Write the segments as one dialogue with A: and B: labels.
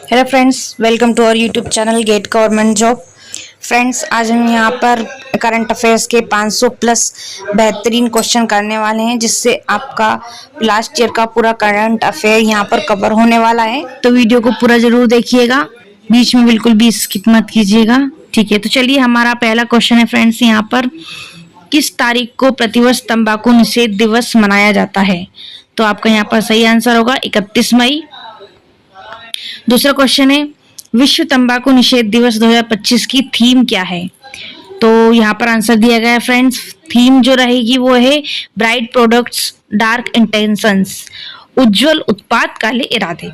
A: Hello friends, welcome to our YouTube channel get government job. Friends, आज हम यहाँ पर करंट अफेयर्स के 500 प्लस बेहतरीन क्वेश्चन करने वाले हैं, जिससे आपका लास्ट ईयर का पूरा करंट अफेयर यहाँ पर कवर होने वाला है। तो वीडियो को पूरा जरूर देखिएगा, बीच में बिल्कुल भी स्किप मत कीजिएगा। ठीक है, तो चलिए हमारा पहला क्वेश्चन है फ्रेंड्स, यहाँ पर किस तारीख को प्रतिवर्ष तंबाकू निषेध दिवस मनाया जाता है? तो आपका यहाँ पर सही आंसर होगा 31 मई। दूसरा क्वेश्चन है, विश्व तंबाकू निषेध दिवस 2025 की थीम क्या है? तो यहाँ पर आंसर दिया गया है फ्रेंड्स, थीम जो रहेगी वो है ब्राइट प्रोडक्ट्स डार्क इंटेंशंस, उज्जवल उत्पाद काले इरादे।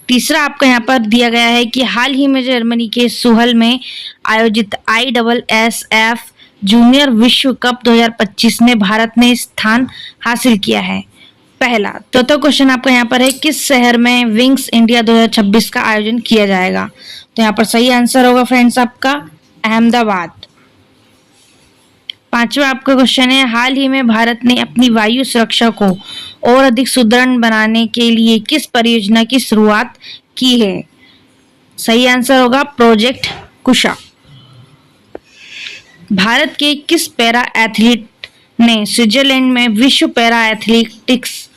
A: तीसरा आपका यहाँ पर दिया गया है कि हाल ही में जर्मनी के सुहल में आयोजित ISSF जूनियर विश्व कप 2025 में भारत ने स्थान हासिल किया है। पहला। चौथा क्वेश्चन आपका यहाँ पर है, किस शहर में विंग्स इंडिया 2026 का आयोजन किया जाएगा? तो यहाँ पर सही आंसर होगा फ्रेंड्स आपका अहमदाबाद। पांचवा आपका क्वेश्चन है, हाल ही में भारत ने अपनी वायु सुरक्षा को और अधिक सुदृढ़ बनाने के लिए किस परियोजना की शुरुआत की है? सही आंसर होगा प्रोजेक्ट कुशा। भारत के किस पैरा एथलीट ने स्विट्जरलैंड में विश्व पैरा एथलेटिक्स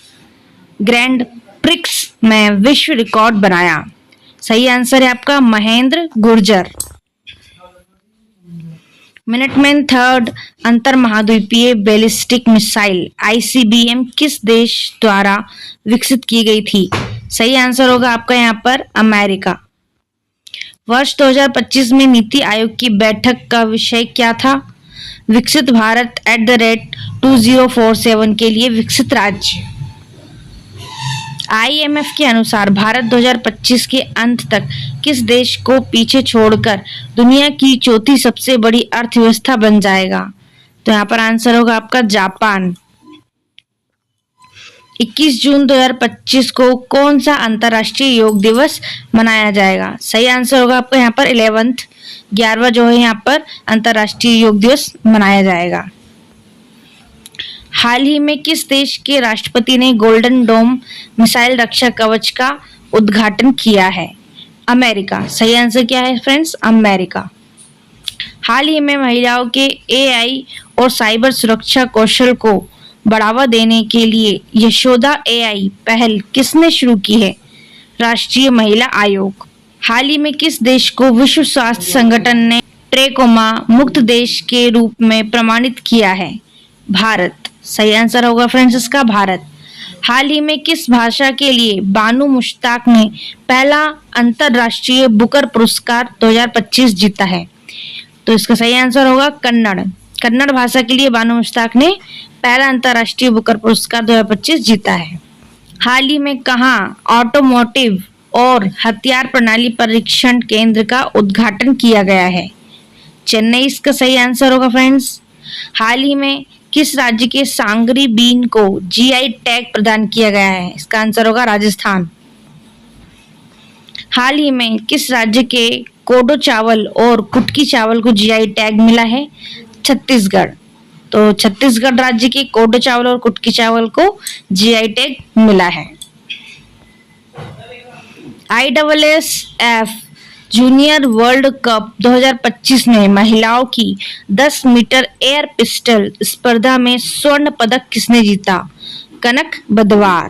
A: ग्रैंड प्रिक्स में विश्व रिकॉर्ड बनाया? सही आंसर है आपका महेंद्र गुर्जर। मिनटमैन थर्ड अंतर महाद्वीपीय बैलिस्टिक मिसाइल ICBM किस देश द्वारा विकसित की गई थी? सही आंसर होगा आपका यहाँ पर अमेरिका। वर्ष 2025 में नीति आयोग की बैठक का विषय क्या था? विकसित भारत @2047 के लिए विकसित राज्य। IMF के अनुसार भारत 2025 के अंत तक किस देश को पीछे छोड़कर दुनिया की चौथी सबसे बड़ी अर्थव्यवस्था बन जाएगा? तो यहाँ पर आंसर होगा आपका जापान। 21 जून 2025 को कौन सा अंतर्राष्ट्रीय योग दिवस मनाया जाएगा? सही आंसर होगा आपका यहाँ पर 11वां जो है यहाँ पर अंतर्राष्ट्रीय योग दिवस मनाया जाएगा। हाल ही में किस देश के राष्ट्रपति ने गोल्डन डोम मिसाइल रक्षा कवच का उद्घाटन किया है? अमेरिका। सही आंसर क्या है फ्रेंड्स? अमेरिका। हाल ही में महिलाओं के AI और साइबर सुरक्षा कौशल को बढ़ावा देने के लिए यशोदा AI पहल किसने शुरू की है? राष्ट्रीय महिला आयोग। हाल ही में किस देश को विश्व स्वास्थ्य संगठन ने ट्रेकोमा मुक्त देश के रूप में प्रमाणित किया है? भारत। सही आंसर होगा फ्रेंड्स इसका भारत। हाल ही में किस भाषा के लिए बानू मुश्ताक ने पहला अंतरराष्ट्रीय बुकर पुरस्कार 2025 जीता है? तो इसका सही आंसर होगा कन्नड़। कन्नड़ भाषा के लिए बानू मुश्ताक ने पहला अंतरराष्ट्रीय बुकर पुरस्कार 2025 जीता है। हाल ही में कहाँ ऑटोमोटिव और हथियार प्रणाली परीक्षण केंद्र का उद्घाटन किया गया है? चेन्नई इसका सही आंसर होगा फ्रेंड्स। हाल ही में किस राज्य के सांगरी बीन को GI टैग प्रदान किया गया है? इसका आंसर होगा राजस्थान। हाल ही में किस राज्य के कोडो चावल और कुटकी चावल को GI टैग मिला है? छत्तीसगढ़। तो छत्तीसगढ़ राज्य के कोडो चावल और कुटकी चावल को GI टैग मिला है। ISSF जूनियर वर्ल्ड कप 2025 में महिलाओं की 10 मीटर एयर पिस्टल स्पर्धा में स्वर्ण पदक किसने जीता? कनक बदवार।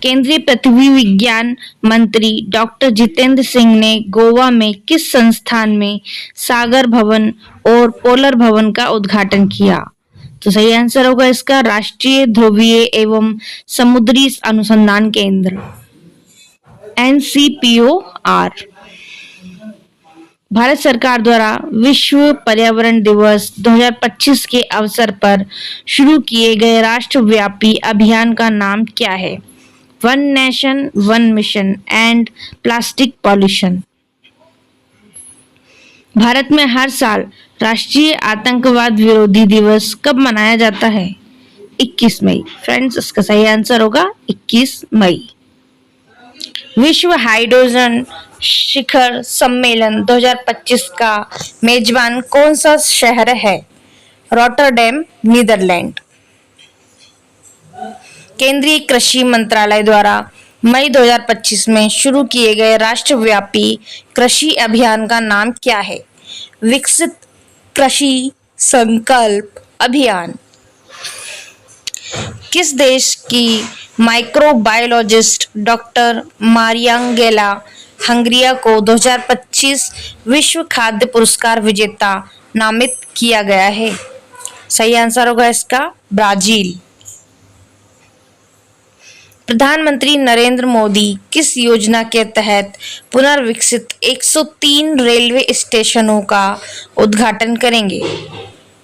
A: केंद्रीय पृथ्वी विज्ञान मंत्री डॉक्टर जितेंद्र सिंह ने गोवा में किस संस्थान में सागर भवन और पोलर भवन का उद्घाटन किया? तो सही आंसर होगा इसका राष्ट्रीय ध्रुवीय एवं समुद्री अनुसंधान केंद्र NCPOR। भारत सरकार द्वारा विश्व पर्यावरण दिवस 2025 के अवसर पर शुरू किए गए राष्ट्रव्यापी अभियान का नाम क्या है? One nation one mission and plastic pollution. Bharat में हर साल राष्ट्रीय आतंकवाद विरोधी दिवस कब मनाया जाता है? 21 मई। फ्रेंड्स, इसका सही आंसर होगा 21 मई। विश्व हाइड्रोजन शिखर सम्मेलन 2025 का मेजबान कौन सा शहर है? Rotterdam, Netherland. केंद्रीय कृषि मंत्रालय द्वारा मई 2025 में शुरू किए गए राष्ट्रव्यापी कृषि अभियान का नाम क्या है? विकसित कृषि संकल्प अभियान। किस देश की माइक्रोबायोलॉजिस्ट डॉक्टर मारियांगेला हंगरिया को 2025 विश्व खाद्य पुरस्कार विजेता नामित किया गया है? सही आंसर होगा इसका ब्राजील। प्रधानमंत्री नरेंद्र मोदी किस योजना के तहत पुनर्विकसित 103 रेलवे स्टेशनों का उद्घाटन करेंगे?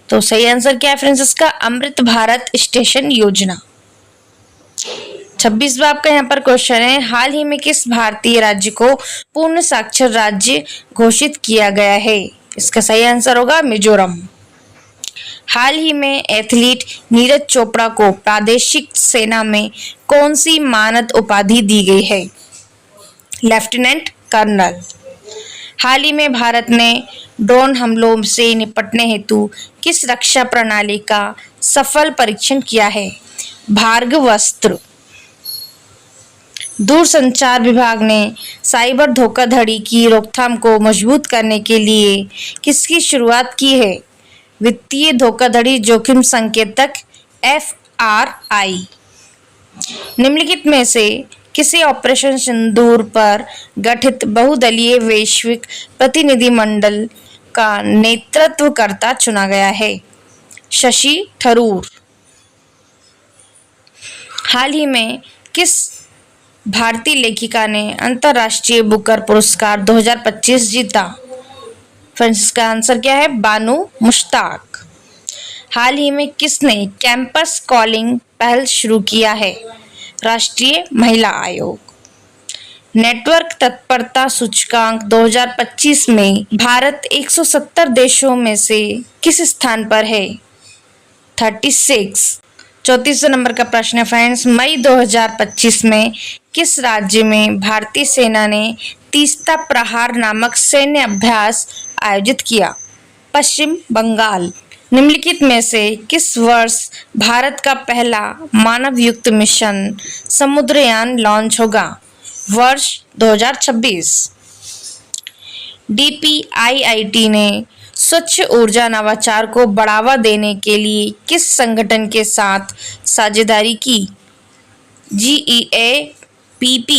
A: तो सही आंसर क्या है फ्रेंड्स इसका? अमृत भारत स्टेशन योजना। 26वां आपका यहाँ पर क्वेश्चन है, हाल ही में किस भारतीय राज्य को पूर्ण साक्षर राज्य घोषित किया गया है? इसका सही आंसर होगा मिजोरम। हाल ही में एथलीट नीरज चोपड़ा को प्रादेशिक सेना में कौन सी मानद उपाधि दी गई है? Lieutenant colonel. हाल ही में भारत ने ड्रोन हमलों से निपटने हेतु किस रक्षा प्रणाली का सफल परीक्षण किया है? भार्गवास्त्र। दूरसंचार विभाग ने साइबर धोखाधड़ी की रोकथाम को मजबूत करने के लिए किसकी शुरुआत की है? वित्तीय धोखाधड़ी जोखिम संकेतक FRI। निम्नलिखित में से किसे ऑपरेशन सिंदूर पर गठित बहुदलीय वैश्विक प्रतिनिधिमंडल का नेतृत्वकर्ता चुना गया है? शशि थरूर। हाल ही में किस भारतीय लेखिका ने अंतर्राष्ट्रीय बुकर पुरस्कार 2025 जीता? फ्रेंड्स इसका आंसर क्या है? बानू मुश्ताक। हाल ही में किसने कैंपस कॉलिंग पहल शुरू किया है? राष्ट्रीय महिला आयोग। नेटवर्क तत्परता सूचकांक 2025 में भारत 170 देशों में से किस स्थान पर है? 36। 34 नंबर का प्रश्न है फ्रेंड्स, मई 2025 में किस राज्य में भारतीय सेना ने तीस्ता प्रहार नामक सैन्य अभ्यास आयोजित किया? पश्चिम बंगाल। निम्नलिखित में से किस वर्ष भारत का पहला मानव युक्त मिशन समुद्रयान लॉन्च होगा? वर्ष 2026। DPIIT ने स्वच्छ ऊर्जा नवाचार को बढ़ावा देने के लिए किस संगठन के साथ साझेदारी की? GEAPP।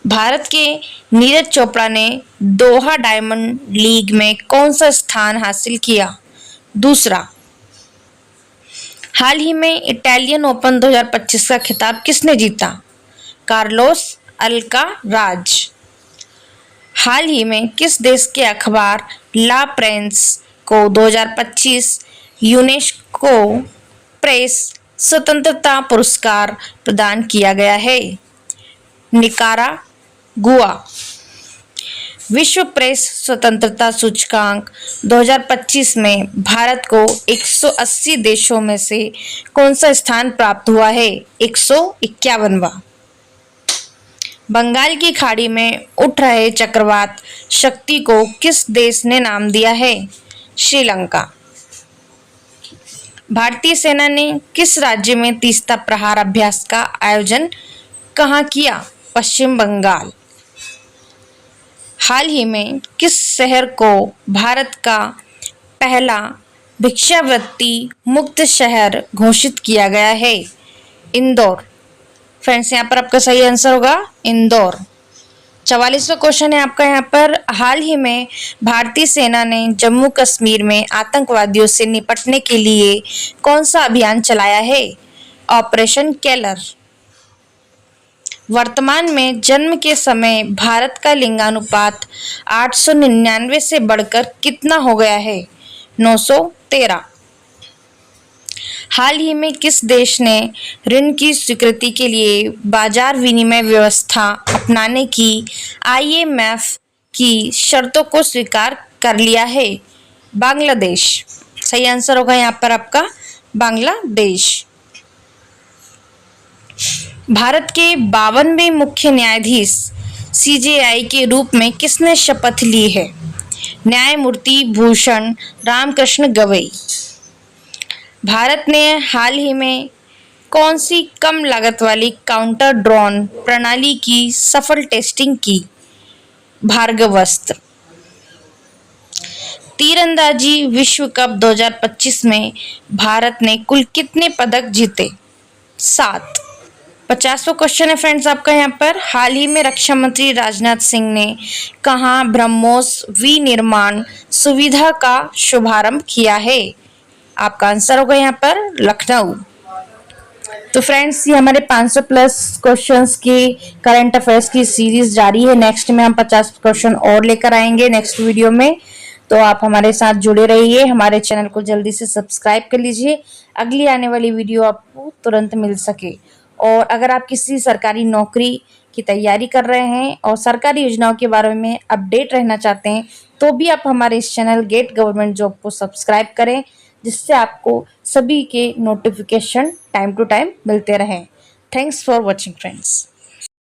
A: भारत के नीरज चोपड़ा ने दोहा डायमंड लीग में कौन सा स्थान हासिल किया? दूसरा। हाल ही में इटालियन ओपन 2025 का खिताब किसने जीता? Carlos Alcaraz. हाल ही में किस देश के अखबार ला प्रेस को 2025 यूनेस्को प्रेस स्वतंत्रता पुरस्कार प्रदान किया गया है? निकारागुआ। विश्व प्रेस स्वतंत्रता सूचकांक 2025 में भारत को 180 देशों में से कौन सा स्थान प्राप्त हुआ है? 151वां। बंगाल की खाड़ी में उठ रहे चक्रवात शक्ति को किस देश ने नाम दिया है? श्रीलंका। भारतीय सेना ने किस राज्य में तीस्ता प्रहार अभ्यास का आयोजन कहाँ किया? पश्चिम बंगाल। हाल ही में किस शहर को भारत का पहला भिक्षावृत्ति मुक्त शहर घोषित किया गया है? इंदौर। फ्रेंड्स यहाँ पर आपका सही आंसर होगा इंदौर। 44वां क्वेश्चन है आपका यहाँ पर, हाल ही में भारतीय सेना ने जम्मू कश्मीर में आतंकवादियों से निपटने के लिए कौन सा अभियान चलाया है? Operation Keller. वर्तमान में जन्म के समय भारत का लिंगानुपात 899 से बढ़कर कितना हो गया है? 913। हाल ही में किस देश ने ऋण की स्वीकृति के लिए बाजार विनिमय व्यवस्था अपनाने की IMF की शर्तों को स्वीकार कर लिया है? बांग्लादेश। सही आंसर होगा यहाँ पर आपका बांग्लादेश। भारत के 52वें मुख्य न्यायाधीश CJI के रूप में किसने शपथ ली है? न्यायमूर्ति भूषण रामकृष्ण गवई। भारत ने हाल ही में कौन सी कम लागत वाली काउंटर ड्रोन प्रणाली की सफल टेस्टिंग की? भार्गवस्त्र। तीरंदाजी विश्व कप 2025 में भारत ने कुल कितने पदक जीते? 7। 50वां क्वेश्चन है फ्रेंड्स आपका यहाँ पर। हाल ही में रक्षा मंत्री राजनाथ सिंह ने कहाँ ब्रह्मोस विनिर्माण सुविधा का शुभारंभ किया है? आपका आंसर होगा यहाँ पर लखनऊ। तो फ्रेंड्स ये हमारे 500 प्लस क्वेश्चंस की करंट अफेयर्स की सीरीज जारी है। नेक्स्ट में हम 50 क्वेश्चन और लेकर आएंगे नेक्स्ट वीडियो में। तो आप हमारे साथ जुड़े रहिए, हमारे चैनल को जल्दी से सब्सक्राइब कर लीजिए, अगली आने वाली वीडियो आपको तुरंत मिल सके। और अगर आप किसी सरकारी नौकरी की तैयारी कर रहे हैं और सरकारी योजनाओं के बारे में अपडेट रहना चाहते हैं तो भी आप हमारे इस चैनल गेट गवर्नमेंट जॉब को सब्सक्राइब करें, जिससे आपको सभी के नोटिफिकेशन टाइम टू टाइम मिलते रहें। Thanks for watching friends.